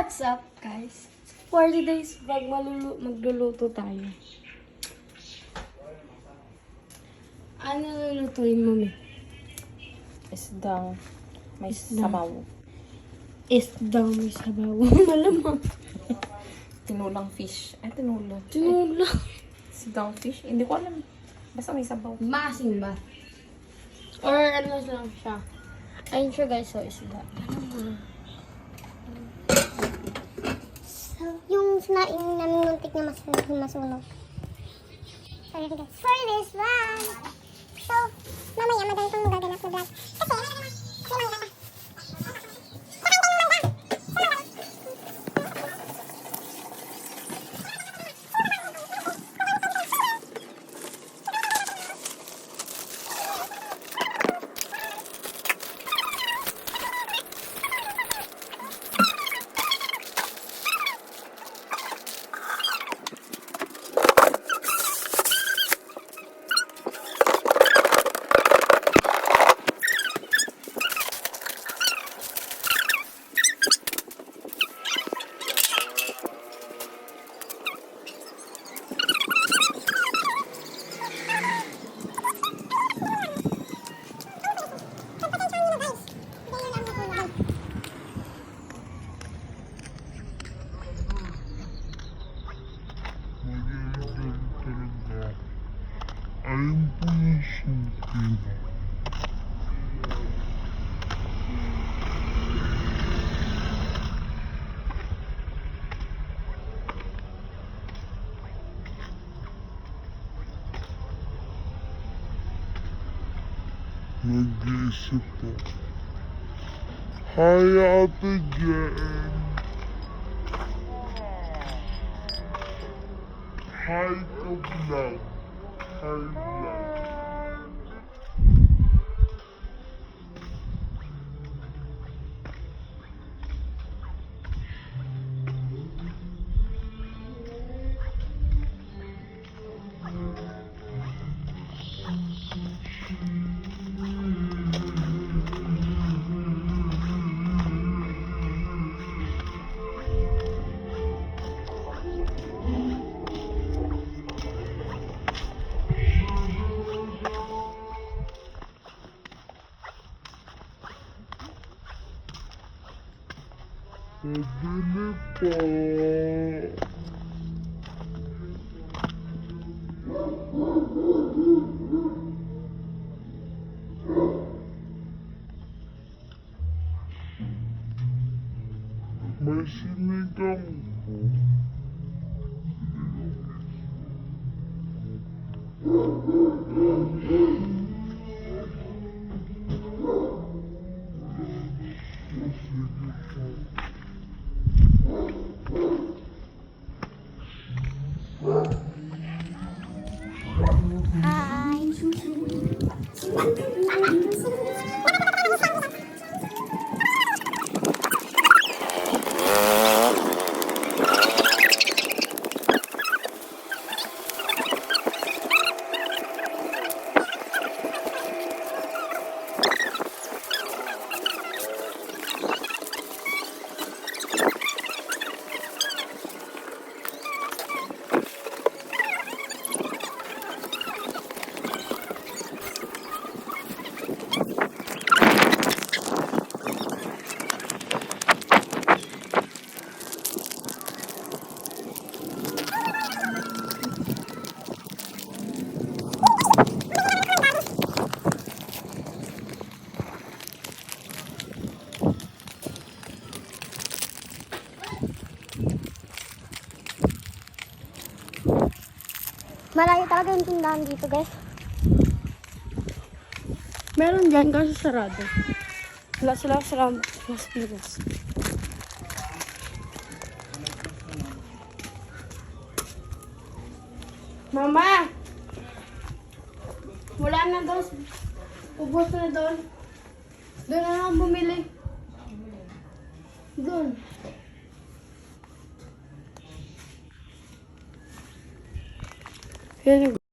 What's up, guys? 40 days vlog, magluluto tayo. Ano lulutuin mo, Mi? Isdang may sabaw. Isdang may sabaw. Malamang. Tinulang fish. Ay, tinulang. Tinulang. Isdang fish. Hindi ko alam. Basta may sabaw. Masing ba? Or ano lang siya? Ayun siya, guys. So, isda. So, yung sinaing namin muntik na masunog. Sorry guys. For this vlog. So, mamaya madami pang magaganap na vlog. Kasi, may mangga pa. Ayun po yung suki. Nag-iisip po. Hi, Ate Jen. Hi, ka-vlog. Hi, vlog. Pabili po. May sinigang po. Sige po. Malayo talaga yung tindahan dito, guys. Meron dyan kasi sarado. Wala sila sa Las Piñas. Mama! Wala na doon. Ubus na doon. Doon na lang bumili. Doon. Here you go.